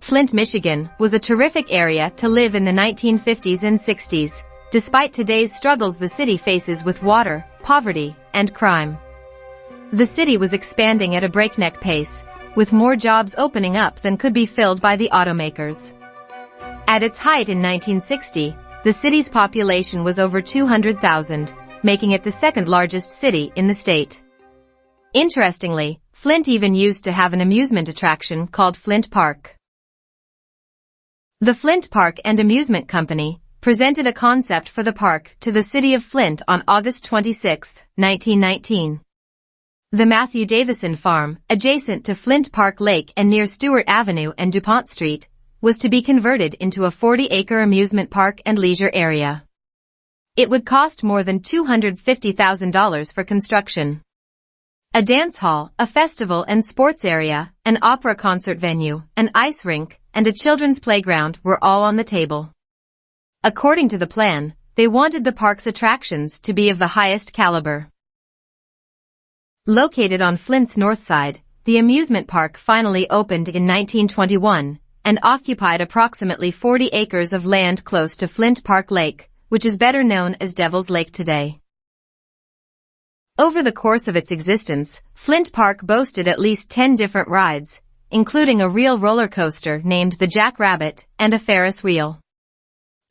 Flint, Michigan, was a terrific area to live in the 1950s and 60s, despite today's struggles the city faces with water, poverty, and crime. The city was expanding at a breakneck pace, with more jobs opening up than could be filled by the automakers. At its height in 1960, the city's population was over 200,000, making it the second largest city in the state. Interestingly, Flint even used to have an amusement attraction called Flint Park. The Flint Park and Amusement Company presented a concept for the park to the city of Flint on August 26, 1919. The Matthew Davison Farm, adjacent to Flint Park Lake and near Stewart Avenue and DuPont Street, was to be converted into a 40-acre amusement park and leisure area. It would cost more than $250,000 for construction. A dance hall, a festival and sports area, an opera concert venue, an ice rink, and a children's playground were all on the table. According to the plan, they wanted the park's attractions to be of the highest caliber. Located on Flint's north side, the amusement park finally opened in 1921 and occupied approximately 40 acres of land close to Flint Park Lake, which is better known as Devil's Lake today. Over the course of its existence, Flint Park boasted at least 10 different rides, including a real roller coaster named the Jackrabbit and a Ferris wheel.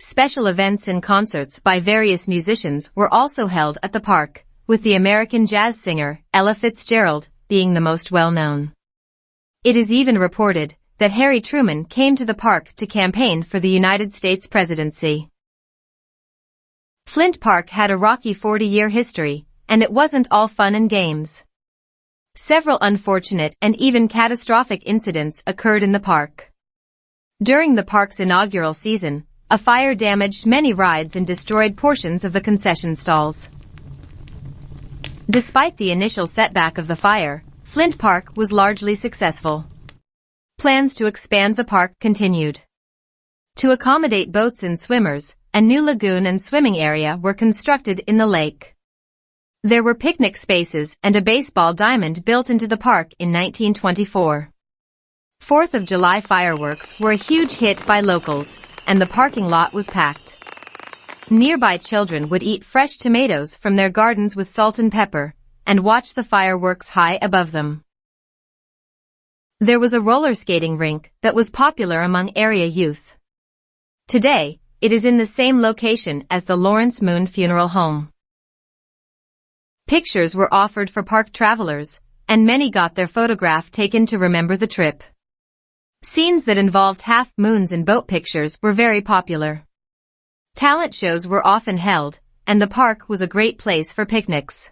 Special events and concerts by various musicians were also held at the park, with the American jazz singer Ella Fitzgerald being the most well-known. It is even reported that Harry Truman came to the park to campaign for the United States presidency. Flint Park had a rocky 40-year history, and it wasn't all fun and games. Several unfortunate and even catastrophic incidents occurred in the park. During the park's inaugural season, a fire damaged many rides and destroyed portions of the concession stalls. Despite the initial setback of the fire, Flint Park was largely successful. Plans to expand the park continued. To accommodate boats and swimmers, a new lagoon and swimming area were constructed in the lake. There were picnic spaces and a baseball diamond built into the park in 1924. 4th of July fireworks were a huge hit by locals, and the parking lot was packed. Nearby children would eat fresh tomatoes from their gardens with salt and pepper, and watch the fireworks high above them. There was a roller skating rink that was popular among area youth. Today, it is in the same location as the Lawrence Moon Funeral Home. Pictures were offered for park travelers, and many got their photograph taken to remember the trip. Scenes that involved half-moons and boat pictures were very popular. Talent shows were often held, and the park was a great place for picnics.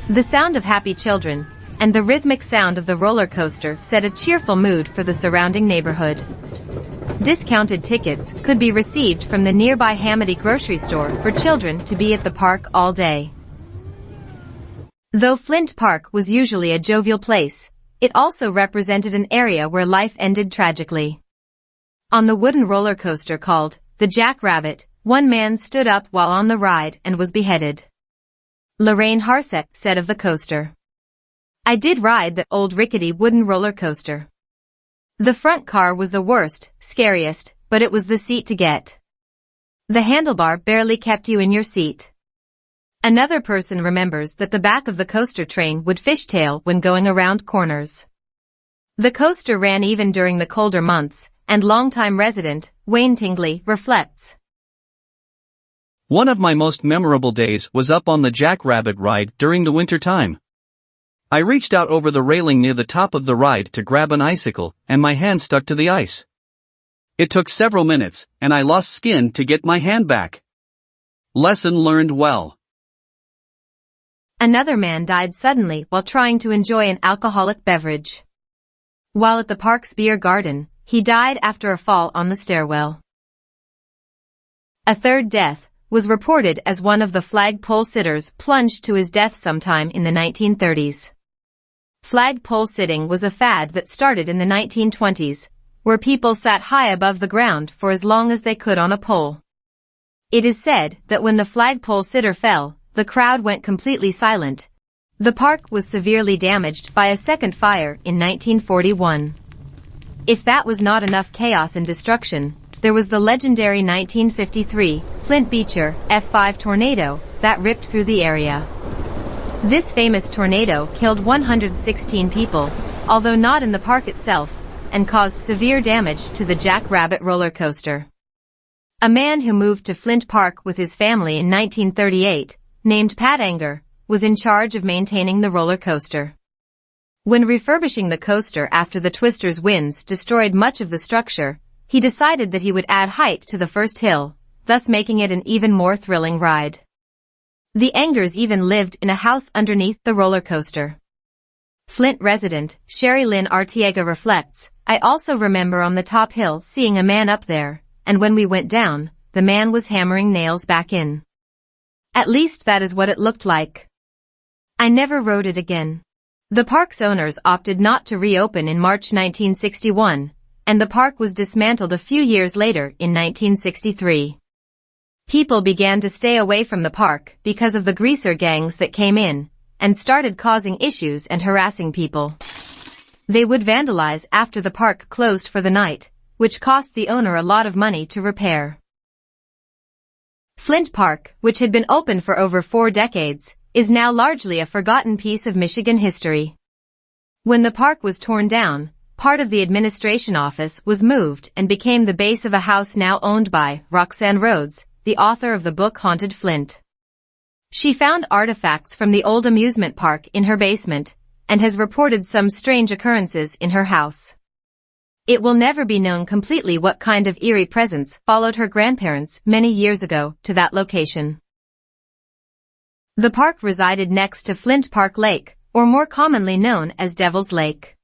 The sound of happy children and the rhythmic sound of the roller coaster set a cheerful mood for the surrounding neighborhood. Discounted tickets could be received from the nearby Hamady grocery store for children to be at the park all day. Though Flint Park was usually a jovial place, it also represented an area where life ended tragically. On the wooden roller coaster called the Jackrabbit, one man stood up while on the ride and was beheaded. Lorraine Harsett said of the coaster, "I did ride the old rickety wooden roller coaster. The front car was the worst, scariest, but it was the seat to get. The handlebar barely kept you in your seat." Another person remembers that the back of the coaster train would fishtail when going around corners. The coaster ran even during the colder months, and longtime resident Wayne Tingley reflects, "One of my most memorable days was up on the Jackrabbit ride during the winter time. I reached out over the railing near the top of the ride to grab an icicle, and my hand stuck to the ice. It took several minutes, and I lost skin to get my hand back. Lesson learned well." Another man died suddenly while trying to enjoy an alcoholic beverage. While at the park's beer garden, he died after a fall on the stairwell. A third death was reported as one of the flagpole sitters plunged to his death sometime in the 1930s. Flagpole sitting was a fad that started in the 1920s, where people sat high above the ground for as long as they could on a pole. It is said that when the flagpole sitter fell, the crowd went completely silent. The park was severely damaged by a second fire in 1941. If that was not enough chaos and destruction, there was the legendary 1953 Flint Beecher F5 tornado that ripped through the area. This famous tornado killed 116 people, although not in the park itself, and caused severe damage to the Jack Rabbit roller coaster. A man who moved to Flint Park with his family in 1938, named Pat Anger, was in charge of maintaining the roller coaster. When refurbishing the coaster after the twister's winds destroyed much of the structure, he decided that he would add height to the first hill, thus making it an even more thrilling ride. The Angers even lived in a house underneath the roller coaster. Flint resident Sherry Lynn Artiega reflects, "I also remember on the top hill seeing a man up there, and when we went down, the man was hammering nails back in. At least that is what it looked like. I never rode it again." The park's owners opted not to reopen in March 1961, and the park was dismantled a few years later in 1963. People began to stay away from the park because of the greaser gangs that came in and started causing issues and harassing people. They would vandalize after the park closed for the night, which cost the owner a lot of money to repair. Flint Park, which had been open for over 4 decades, is now largely a forgotten piece of Michigan history. When the park was torn down, part of the administration office was moved and became the base of a house now owned by Roxanne Rhodes, the author of the book Haunted Flint. She found artifacts from the old amusement park in her basement and has reported some strange occurrences in her house. It will never be known completely what kind of eerie presence followed her grandparents many years ago to that location. The park resided next to Flint Park Lake, or more commonly known as Devil's Lake.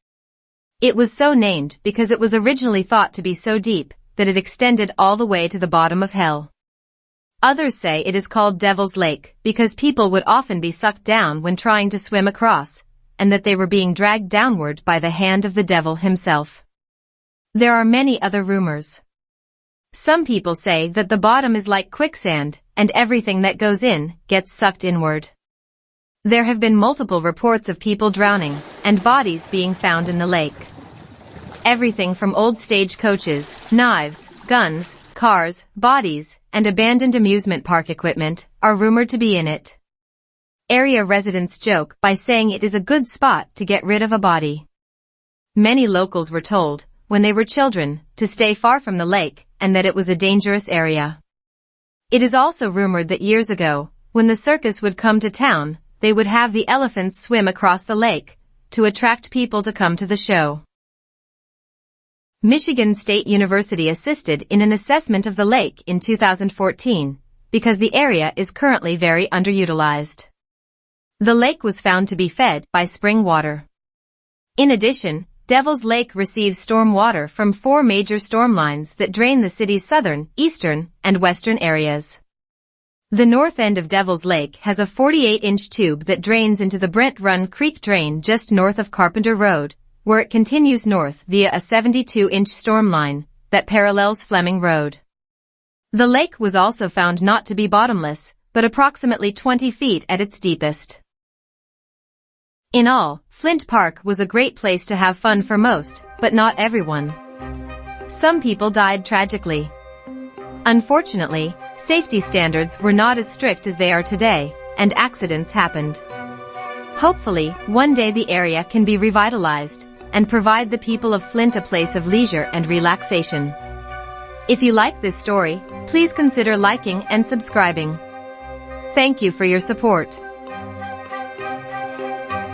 It was so named because it was originally thought to be so deep that it extended all the way to the bottom of hell. Others say it is called Devil's Lake because people would often be sucked down when trying to swim across, and that they were being dragged downward by the hand of the devil himself. There are many other rumors. Some people say that the bottom is like quicksand, and everything that goes in gets sucked inward. There have been multiple reports of people drowning and bodies being found in the lake. Everything from old stagecoaches, knives, guns, cars, bodies, and abandoned amusement park equipment are rumored to be in it. Area residents joke by saying it is a good spot to get rid of a body. Many locals were told, when they were children, to stay far from the lake and that it was a dangerous area. It is also rumored that years ago, when the circus would come to town, they would have the elephants swim across the lake to attract people to come to the show. Michigan State University assisted in an assessment of the lake in 2014 because the area is currently very underutilized. The lake was found to be fed by spring water. In addition, Devil's Lake receives storm water from 4 major storm lines that drain the city's southern, eastern, and western areas. The north end of Devil's Lake has a 48-inch tube that drains into the Brent Run Creek drain just north of Carpenter Road, where it continues north via a 72-inch storm line that parallels Fleming Road. The lake was also found not to be bottomless, but approximately 20 feet at its deepest. In all, Flint Park was a great place to have fun for most, but not everyone. Some people died tragically. Unfortunately, safety standards were not as strict as they are today, and accidents happened. Hopefully, one day the area can be revitalized and provide the people of Flint a place of leisure and relaxation. If you like this story, please consider liking and subscribing. Thank you for your support.